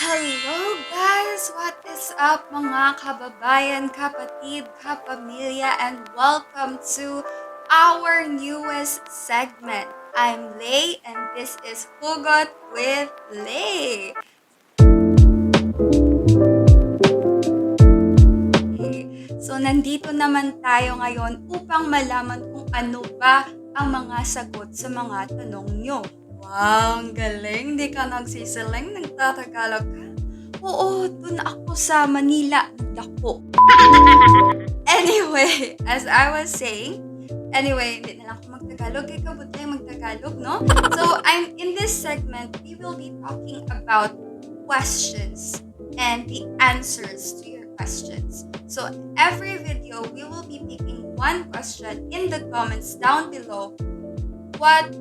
Hello guys! What is up mga kababayan, kapatid, kapamilya, and welcome to our newest segment. I'm Lay and this is Hugot with Ley. So nandito naman tayo ngayon upang malaman kung ano ba ang mga sagot sa mga tanong nyo. Wow, ang galing! Di ka nagsisiling, nagtatagalog ka. Oo, dun ako sa Manila, nagdako. Anyway, as I was saying, hindi na lang ako magtagalog. Ikaw ba tayo magtagalog, no? So, in this segment, we will be talking about questions and the answers to your questions. So, every video, we will be picking one question in the comments down below. What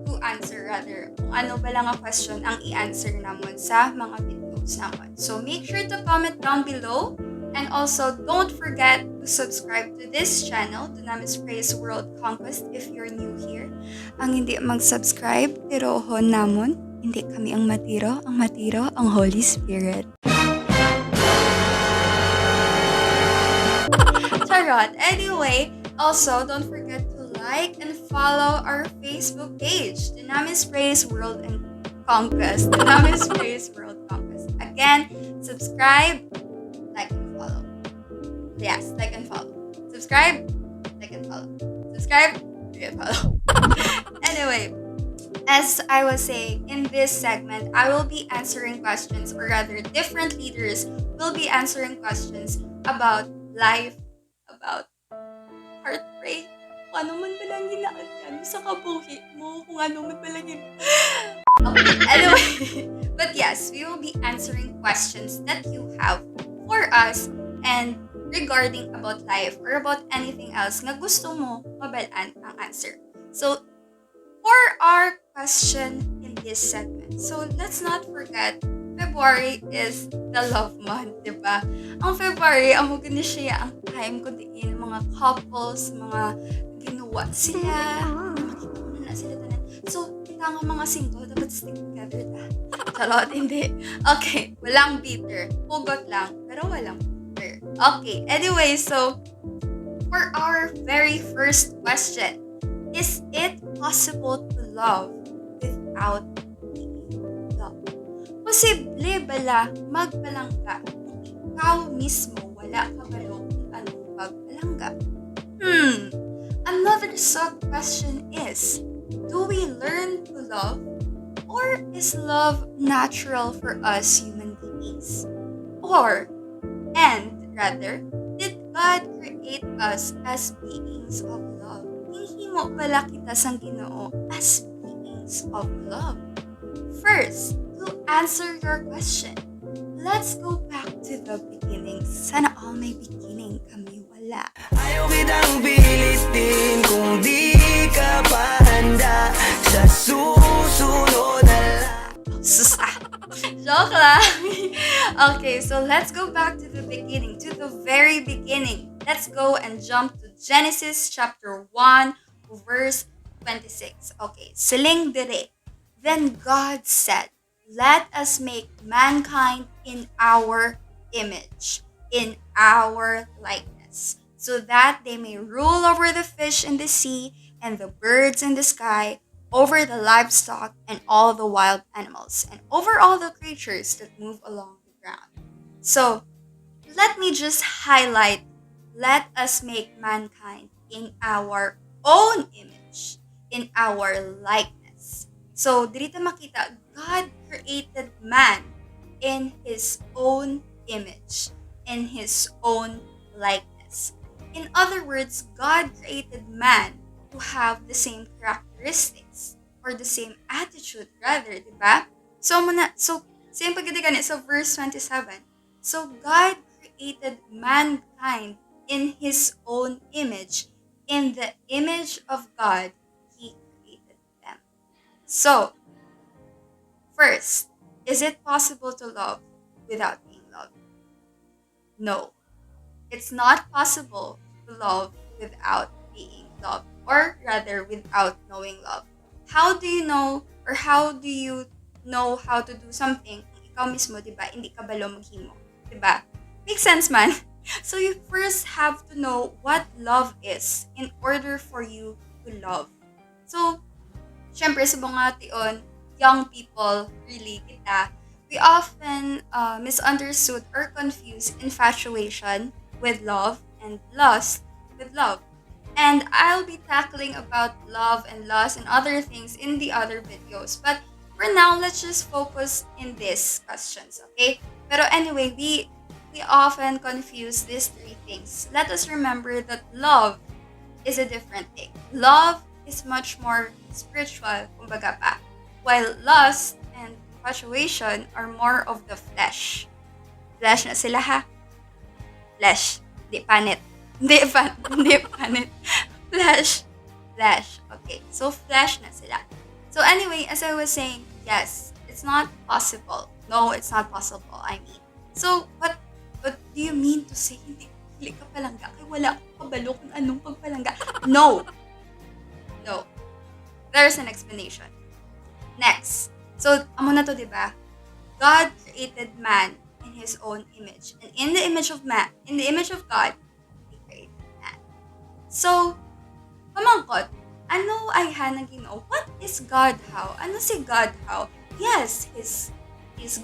to answer rather. Kung ano ba lang ang question ang i-answer naman sa mga videos naman. So, make sure to comment down below. And also, don't forget to subscribe to this channel, Dunamis Praise World Conquest, if you're new here. Ang hindi mag-subscribe, tirohon namon. Hindi kami ang matiro ang Holy Spirit. Charot. Anyway, also, don't forget to like and follow our Facebook page, Dunamis Praise World and Conquest. Dunamis Praise World Conquest. Again, subscribe, like and follow. Yes, like and follow. Subscribe, like and follow. Subscribe, like and follow. Anyway, as I was saying, in this segment, I will be answering questions, or rather, different leaders will be answering questions about life, about heartbreak, kung ano man palang ginaan sa kabuhi mo, kung ano man palang Okay, anyway, but yes, we will be answering questions that you have for us and regarding about life or about anything else nga gusto mo mabalaan ang answer. So, for our question in this segment, so let's not forget, February is the love month, di ba? Ang February, amo gani siya ang time ko diin mga couples, mga ginawa sila, makita mo na sila tanan. So, kita nga mga single, dapat stick together ta. Charot, hindi. Okay, walang bitter. Hugot lang, pero walang bitter. Okay, anyway, so, for our very first question, is it possible to love without being loved? Posible bala magpalangga kung ikaw mismo wala ka balo kung anong pagpalangga? Another sub-question is, do we learn to love, or is love natural for us human beings? Rather, did God create us as beings of love? Hihimo pala kita sang Ginoo as beings of love. First, to answer your question, let's go back to the beginning. Sana all may beginning, kami wala. Ayaw kitang pilitin kung di ka pa handa sa susunod na lang. Joke lang. Okay, so let's go back to the beginning, to the very beginning. Let's go and jump to Genesis chapter 1, verse 26. Okay, siling dire. Then God said, let us make mankind in our image, in our likeness, so that they may rule over the fish in the sea and the birds in the sky, over the livestock and all the wild animals, and over all the creatures that move along the ground. So, let me just highlight, let us make mankind in our own image, in our likeness. So, dito makita, God created man in His own image, in His own likeness. In other words, God created man to have the same characteristics or the same attitude rather, di ba? So, same pagkita ganit sa verse 27. So, God created mankind in His own image. In the image of God, He created them. So, first, is it possible to love without being loved? No. It's not possible to love without being loved, or rather without knowing love. How do you know, or how do you know how to do something kung ikaw mismo, di ba, hindi ka balo maghimo. Di ba? Makes sense man. So you first have to know what love is in order for you to love. So, syempre sa mga tion, young people, really, kita, we often misunderstood or confuse infatuation with love and lust with love. And I'll be tackling about love and lust and other things in the other videos. But for now, let's just focus in these questions, okay? Pero anyway, we often confuse these three things. Let us remember that love is a different thing. Love is much more spiritual, kumbaga pa. While lust and infatuation are more of the flesh. Flesh na sila ha? Flesh. Di panit. Di panit. Flesh. Flesh. Okay. So, flesh na sila. So, anyway, as I was saying, yes, it's not possible. No, it's not possible, I mean. So, what do you mean to say hindi ka palangga? Kaya wala akong kabalo kung anong pagpalangga. No. No. There's an explanation. Next. So, amo na to, diba? God created man in His own image. And in the image of man, in the image of God, He created man. So, pamangkot, ano ay hanang Ginoo? What is God how? Ano si God how? Yes, He's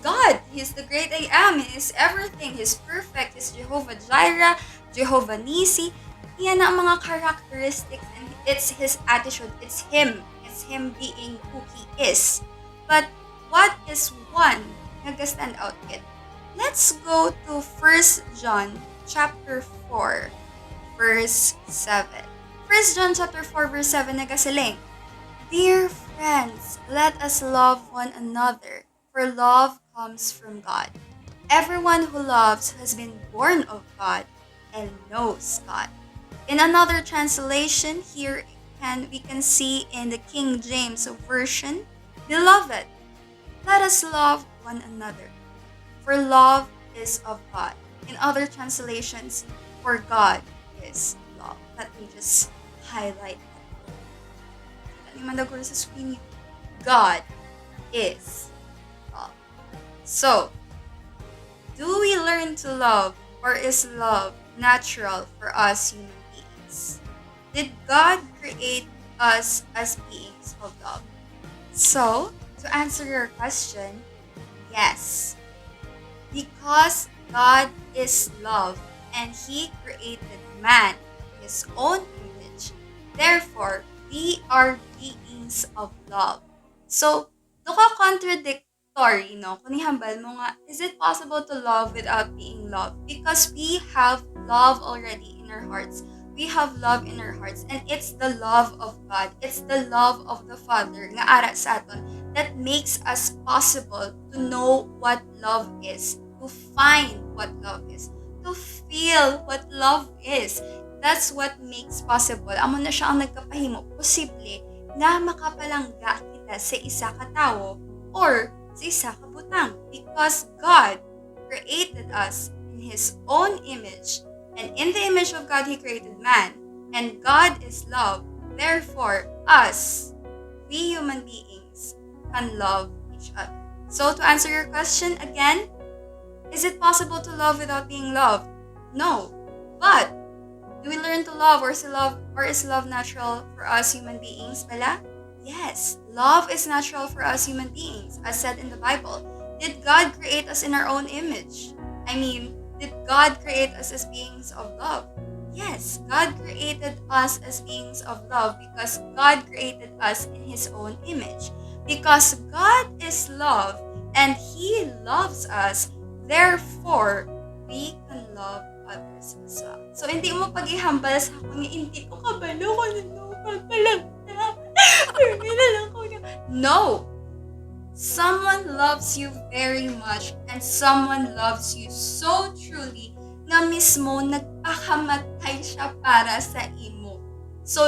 God. He's the great I am. He's everything. He's perfect. He's Jehovah Jireh, Jehovah Nisi. Yan ang mga characteristics and it's His attitude. It's Him. It's Him being who He is. But what is one nag-stand out kit? Let's go to 1 John chapter 4 verse 7. 1 John chapter 4 verse 7 nagasiling, Dear friends, let us love one another, for love comes from God. Everyone who loves has been born of God and knows God. In another translation here, we can see in the King James Version, Beloved, let us love one another, for love is of God. In other translations, for God is love. Let me just highlight that. Kita sa screen, God is love. So, do we learn to love, or is love natural for us human beings? Did God create us as beings of love? So, to answer your question, yes. Because God is love and He created man in His own image, therefore, we are beings of love. So, doka contradictory, no? Kung ihambal mo nga, is it possible to love without being loved? Because we have love already in our hearts. We have love in our hearts, and it's the love of God. It's the love of the Father nga ara sa aton that makes us possible to know what love is, to find what love is, to feel what love is. That's what makes possible. Amo na siya ang nagkapahimo posible nga makapalangga kita sa isa ka tawo or sa isa ka butang, because God created us in His own image. And in the image of God, He created man. And God is love. Therefore, us, we human beings, can love each other. So, to answer your question again, is it possible to love without being loved? No. But, do we learn to love, or is love natural for us human beings? Bala? Yes. Love is natural for us human beings, as said in the Bible. Did God create us in our own image? I mean, did God create us as beings of love? Yes, God created us as beings of love because God created us in His own image. Because God is love and He loves us, therefore, we can love others as well. So, hindi mo pag-ihambal sa kung hindi ko kabalo ko na pagpalagta. No! Someone loves you very much and someone loves you so truly na mismo nagpakamatay siya para sa imo. So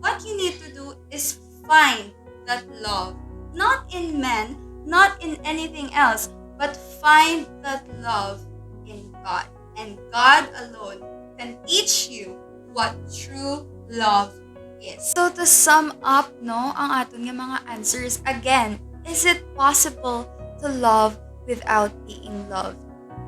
what you need to do is find that love. Not in men, not in anything else, but find that love in God. And God alone can teach you what true love is. So to sum up, no, ang aton nga mga answers, again, is it possible to love without being loved?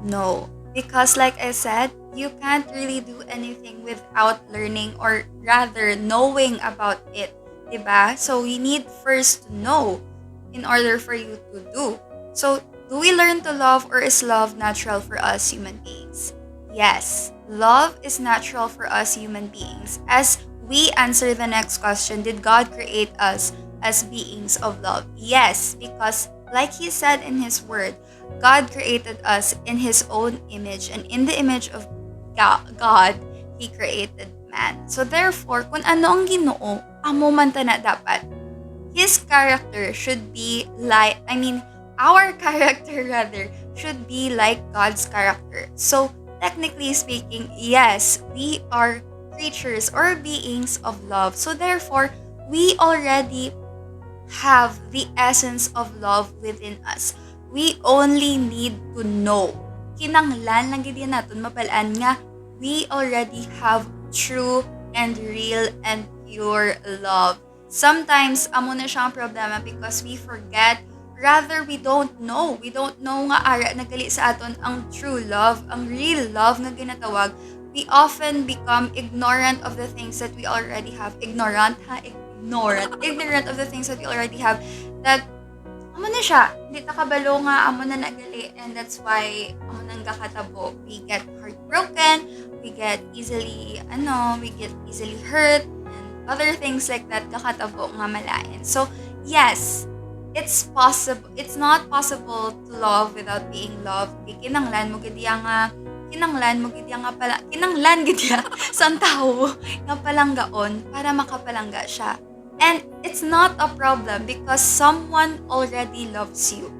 No. Because like I said, you can't really do anything without learning or rather knowing about it. Diba? So we need first to know in order for you to do. So do we learn to love or is love natural for us human beings? Yes, love is natural for us human beings. As we answer the next question, did God create us as beings of love? Yes, because like He said in His Word, God created us in His own image, and in the image of God, He created man. So therefore, kung ano ang Ginoo, amo man ta na dapat. His character should be like, our character rather, should be like God's character. So, technically speaking, yes, we are creatures or beings of love. So, therefore, we already have the essence of love within us. We only need to know. Kinanglan lang gid naton mapalaan nga we already have true and real and pure love. Sometimes amo na siya ang problema because we forget, rather we don't know. We don't know nga ara nagali sa aton ang true love, ang real love nga ginatawag. We often become ignorant of the things that we already have. Ignorant of the things that we already have, that amo na siya, hindi ta kabalo nga amo na nagali, and that's why amo nang gakatabo. We get heartbroken, we get easily hurt, and other things like that kakatabo nga malain. So yes, it's not possible to love without being loved. Kinanglan mo gid nga sang tao nga palanggaon para makapalangga siya. And it's not a problem because someone already loves you.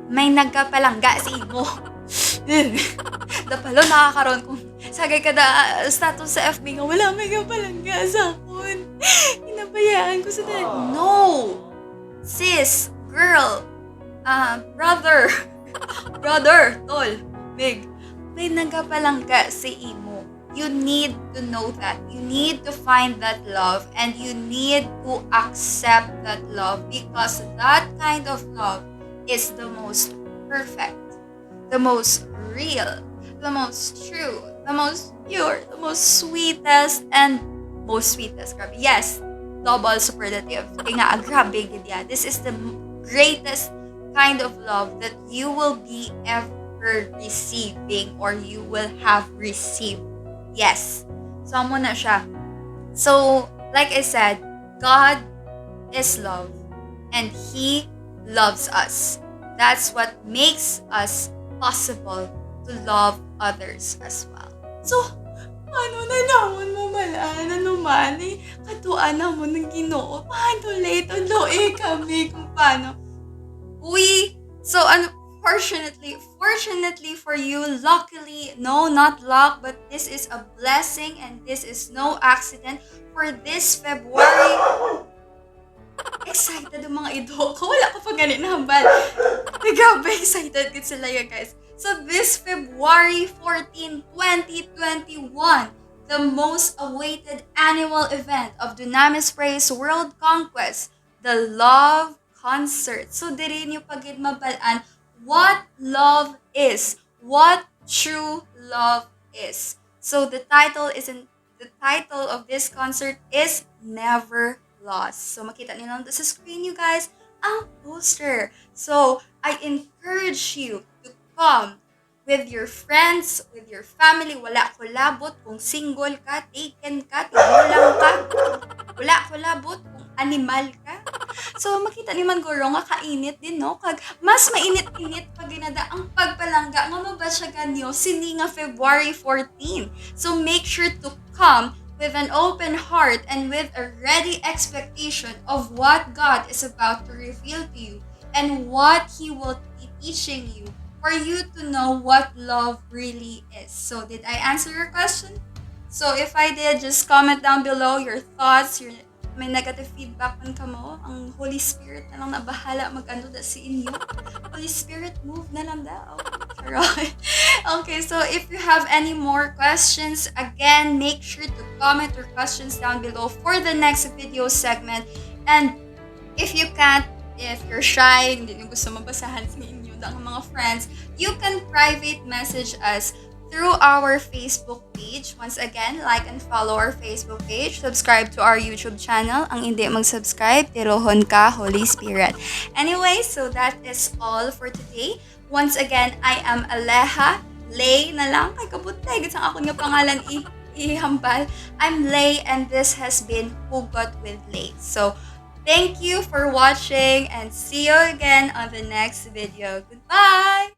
May nagkapalangga sa imo. Dapalo nakakaroon kung sagay kada status sa FB nga wala may kapalangga sa akon. Hinabayaan ko sa dad. No! Sis, girl, brother, tol, big, may nagkapalangga sa imo. You need to know that. You need to find that love and you need to accept that love because that kind of love is the most perfect, the most real, the most true, the most pure, the most sweetest, grabe. Yes, double superlative. Kaya nga, grabe, gidya. This is the greatest kind of love that you will be ever receiving or you will have received. Yes. So, amo na siya. So, like I said, God is love and He loves us. That's what makes us possible to love others as well. So, paano na naman mo malaan? Ano man eh? Katuan na mo ng Ginoo. Paano later kami kung paano? Fortunately for you, luckily, no, not luck, but this is a blessing and this is no accident for this February. Excited ang mga ido ko. Wala ko pa ganit na hambal. Grabe, excited ko sila yan, guys. So this February 14, 2021, the most awaited annual event of Dunamis Praise World Conquest, the Love Concert. So diri niyo pagid mabalaan what love is, what true love is. So the title of this concert is Never Lost. So makita niyo lang sa screen, you guys, ang poster. So I encourage you to come with your friends, with your family. Wala ko labot kung single ka, taken ka, tigulang ka. Wala ko labot kung animal ka. So, makita ni man guro nga kainit din, no? Kag mas mainit-init pag ginada ang pagpalangga nga mabasya ganyo sini nga February 14. So, make sure to come with an open heart and with a ready expectation of what God is about to reveal to you and what He will be teaching you for you to know what love really is. So, did I answer your question? So, if I did, just comment down below your thoughts, may negative feedback man ka mo, ang Holy Spirit na lang na bahala mag-ano da si inyo. Holy Spirit, move na lang daw. Okay, so if you have any more questions, again, make sure to comment your questions down below for the next video segment. And if you can't, if you're shy, hindi nyo gusto mabasahan sa inyo, ang mga friends, you can private message us through our Facebook page. Once again, like and follow our Facebook page. Subscribe to our YouTube channel. Ang hindi mag-subscribe, tirohon ka, Holy Spirit. Anyway, so that is all for today. Once again, I am Aleha. Ley na lang. Kay kabutay. Gitsang ako nga pangalan ihambal. I'm Ley and this has been Hugot with Ley. So, thank you for watching and see you again on the next video. Goodbye!